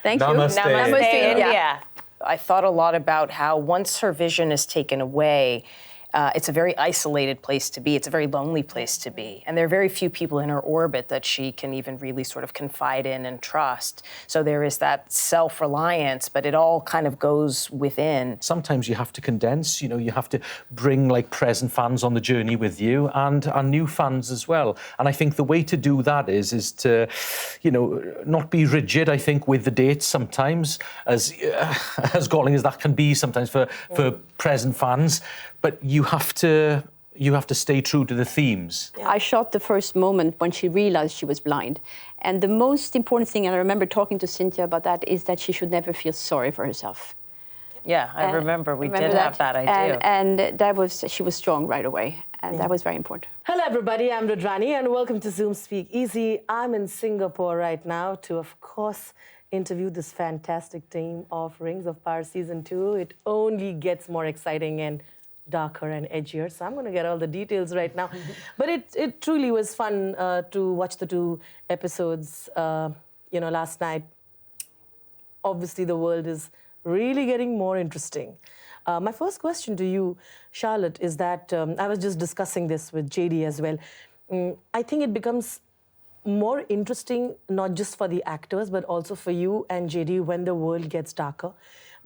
Thank you. Namaste. Namaste, India. India. I thought a lot about how once her vision is taken away, it's a very isolated place to be. It's a very lonely place to be. And there are very few people in her orbit that she can even really sort of confide in and trust. So there is that self-reliance, but it all kind of goes within. Sometimes you have to condense, you have to bring like present fans on the journey with you and new fans as well. And I think the way to do that is to, not be rigid, I think, with the dates sometimes, as galling as that can be sometimes for present fans. But you have to stay true to the themes. Yeah. I shot the first moment when she realized she was blind. And the most important thing, and I remember talking to Cynthia about that, is that she should never feel sorry for herself. Yeah, I remember we did have that idea. And she was strong right away. And that was very important. Hello, everybody. I'm Rudrani, and welcome to Zoom Speak Easy. I'm in Singapore right now to, of course, interview this fantastic team of Rings of Power Season 2. It only gets more exciting and darker and edgier, so I'm going to get all the details right now. But it truly was fun to watch the 2 episodes, last night. Obviously, the world is really getting more interesting. My first question to you, Charlotte, is that I was just discussing this with JD as well. I think it becomes more interesting, not just for the actors, but also for you and JD when the world gets darker,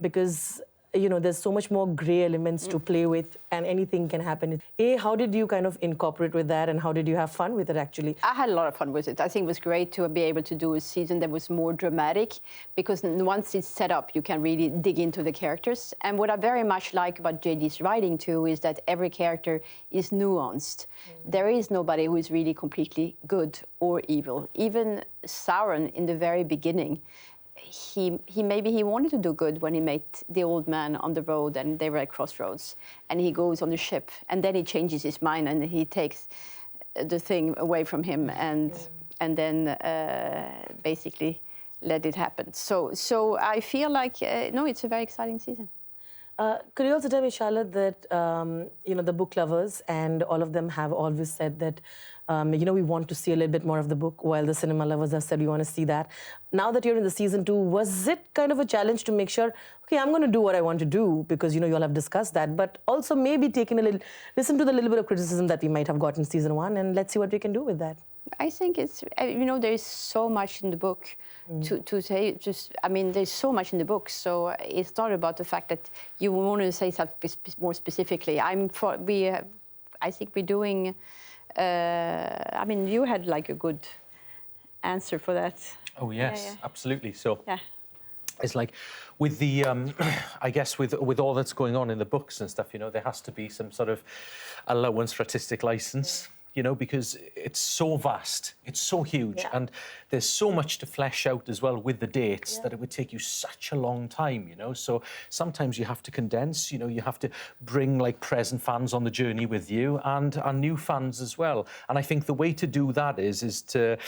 because there's so much more gray elements to play with, and anything can happen. How did you kind of incorporate with that, and how did you have fun with it, actually? I had a lot of fun with it. I think it was great to be able to do a season that was more dramatic, because once it's set up, you can really dig into the characters. And what I very much like about JD's writing, too, is that every character is nuanced. There is nobody who is really completely good or evil. Even Sauron, in the very beginning, he maybe he wanted to do good when he met the old man on the road and they were at crossroads, and he goes on the ship, and then he changes his mind and he takes the thing away from him and then basically let it happen. So I feel like it's a very exciting season. Could you also tell me, Charlotte, that the book lovers and all of them have always said that we want to see a little bit more of the book, while the cinema lovers have said we want to see that. Now that you're in the season 2, was it kind of a challenge to make sure, okay, I'm going to do what I want to do, because you all have discussed that, but also maybe listen to the little bit of criticism that we might have got in season 1, and let's see what we can do with that? I think it's, there is so much in the book to say, there's so much in the book, so it's not about the fact that you want to say something more specifically. I think we're doing, you had like a good answer for that. Oh, yes, absolutely. So yeah. It's like with the, I guess with all that's going on in the books and stuff, there has to be some sort of allowance for artistic license. Because it's so vast, it's so huge, and there's so much to flesh out as well with the dates that it would take you such a long time, So sometimes you have to condense, you have to bring like present fans on the journey with you and new fans as well. And I think the way to do that is to,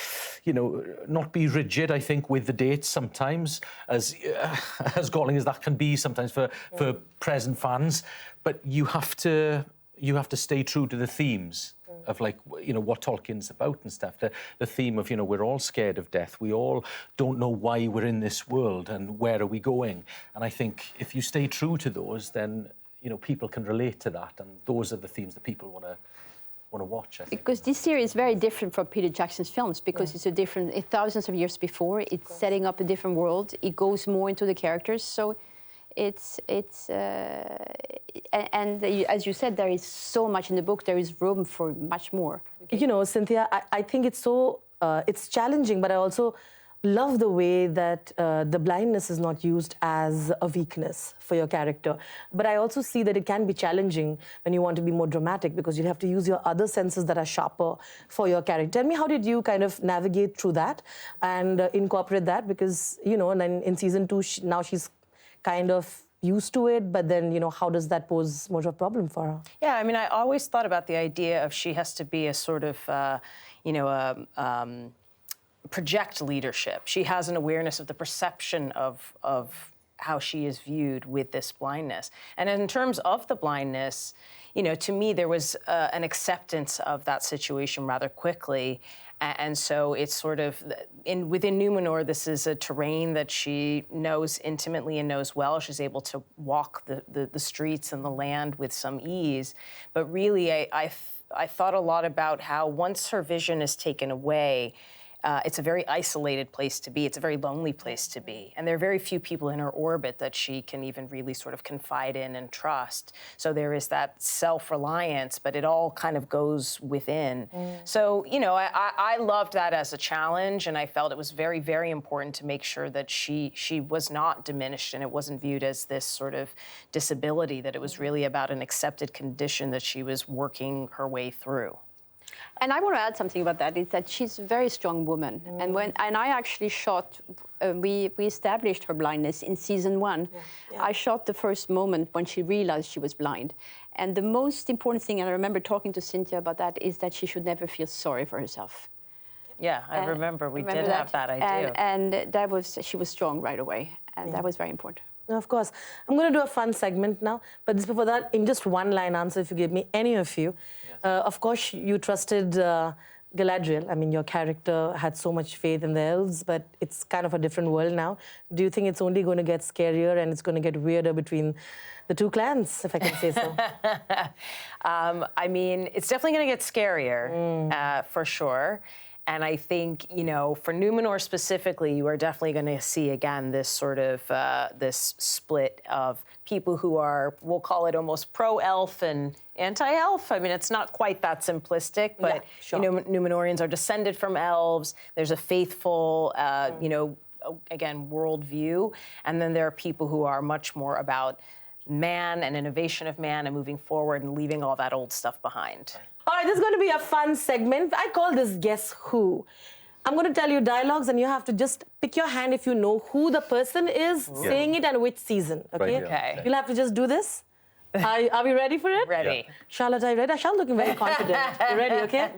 not be rigid, I think, with the dates sometimes, as galling as that can be sometimes for present fans, but you have to stay true to the themes of like, what Tolkien's about and stuff. The theme of, we're all scared of death. We all don't know why we're in this world and where are we going. And I think if you stay true to those, then, people can relate to that. And those are the themes that people want to watch, I think. Because this series is very different from Peter Jackson's films, because it's thousands of years before. It's setting up a different world. It goes more into the characters. So and as you said, there is so much in the book. There is room for much more. Cynthia, I think it's so it's challenging, but I also love the way that the blindness is not used as a weakness for your character. But I also see that it can be challenging when you want to be more dramatic, because you have to use your other senses that are sharper for your character. Tell me, how did you kind of navigate through that and incorporate that? Because, and then in season 2, now she's kind of used to it, but then, how does that pose more of a problem for her? Yeah, I always thought about the idea of she has to be a sort of, project leadership. She has an awareness of the perception of how she is viewed with this blindness. And in terms of the blindness, to me, there was an acceptance of that situation rather quickly. And so it's sort of, within Numenor, this is a terrain that she knows intimately and knows well. She's able to walk the streets and the land with some ease. But really, I thought a lot about how once her vision is taken away, it's a very isolated place to be. It's a very lonely place to be. And there are very few people in her orbit that she can even really sort of confide in and trust. So there is that self-reliance, but it all kind of goes within. So, I loved that as a challenge, and I felt it was very, very important to make sure that she was not diminished and it wasn't viewed as this sort of disability, that it was really about an accepted condition that she was working her way through. And I want to add something about that, is that she's a very strong woman. And I actually shot, we established her blindness in season 1. I shot the first moment when she realized she was blind. And the most important thing, and I remember talking to Cynthia about that, is that she should never feel sorry for herself. Yeah, I remember we did have that idea. And that was, she was strong right away. And that was very important. Of course. I'm going to do a fun segment now. But just before that, in just one line answer, if you give me any of you. Of course, you trusted Galadriel. I mean, your character had so much faith in the elves, but it's kind of a different world now. Do you think it's only going to get scarier and it's going to get weirder between the two clans, if I can say so? I mean, it's definitely going to get scarier, for sure. And I think, for Numenor specifically, you are definitely going to see, again, this sort of, this split of people who are, we'll call it almost pro-elf and anti-elf. I mean, it's not quite that simplistic, but, Numenorians are descended from elves. There's a faithful, again, worldview. And then there are people who are much more about man and innovation of man and moving forward and leaving all that old stuff behind. All right, this is going to be a fun segment. I call this Guess Who. I'm going to tell you dialogues, and you have to just pick your hand if you know who the person is saying it and which season, okay? Right, okay. You'll have to just do this. Are we ready for it? Ready. Yeah. Charlotte, are you ready? Charlotte looking very confident. You ready, okay?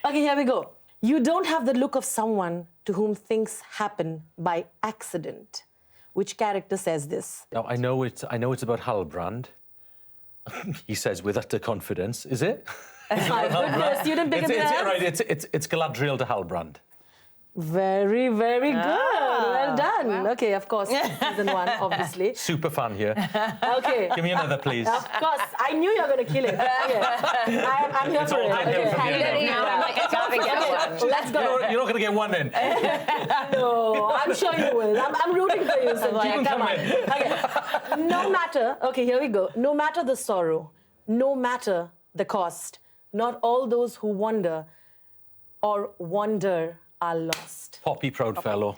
Okay, here we go. You don't have the look of someone to whom things happen by accident. Which character says this? Now, I know it's about Halbrand. He says with utter confidence. Is it? My goodness, you didn't pick it up. Right, it's Galadriel to Halbrand. Very, very good. Well done. Wow. Okay, of course, season 1, obviously. Super fan here. Okay. Give me another, please. Of course, I knew you were going to kill it. Okay. I'm here for it. Let's go. You're not going to get one in. No, I'm sure you will. I'm rooting for you, Cynthia. Come on. Okay. No matter, okay, here we go. No matter the sorrow, no matter the cost, not all those who wander or wander are lost. Poppy Proudfellow.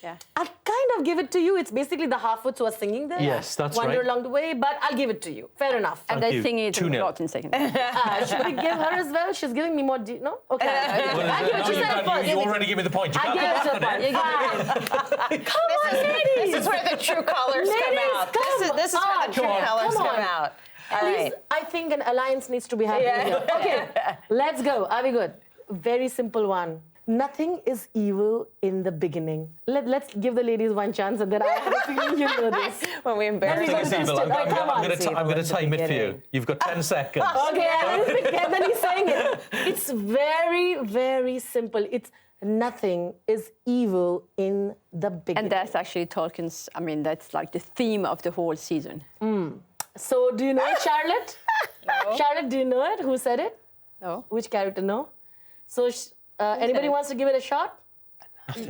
Yeah. I'll kind of give it to you. It's basically the Half-Woods who are singing there. Yes, that's Wander right. along the way, but I'll give it to you. Fair enough. And Thank they you. sing it 2-0. a lot in second. Should we give her as well? She's giving me more. No? Okay. I give it to her. You already give me the point. You I can't give it to have her. it. Come on, ladies. This is where the true colors come Ladies, out. come This is where the true on. colors Come on. come out. All right. I think an alliance needs to be happening here. Okay, let's go. Are we good? Very simple one. Nothing is evil in the beginning. Let's give the ladies one chance, and then I have a feeling you know this. When we embarrass Nothing is evil. ourselves. I'm going to time it for you. You've got 10 seconds. Okay, and then he's saying it. It's very, very simple. It's nothing is evil in the beginning. And that's actually Tolkien's, that's like the theme of the whole season. So, do you know it, Charlotte? No. Charlotte, do you know it? Who said it? No. Which character? No. So, anybody wants to give it a shot?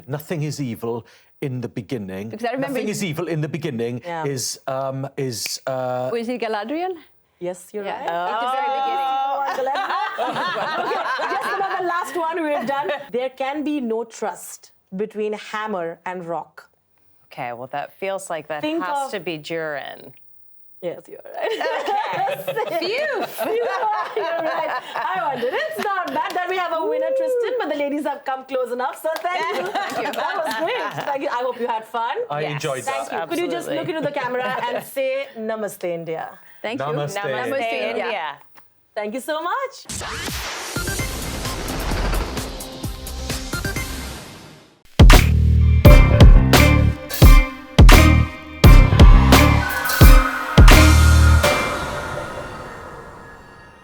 Nothing is evil in the beginning. Because I remember Nothing is evil in the beginning Yeah. is Was it Galadriel? Yes, you're Yeah. right. At the very beginning. Okay, just another last one we've done. There can be no trust between hammer and rock. Okay, well, that feels like that Think has of- to be Durin. Yes, you're right. You're right. I wondered. It's not bad that we have a winner, Trystan, but the ladies have come close enough, so thank you. That was great. Thank you. I hope you had fun. I enjoyed that. Thank you. Could you just look into the camera and say Namaste, India? Thank you. Namaste. Namaste, India. India. Thank you so much.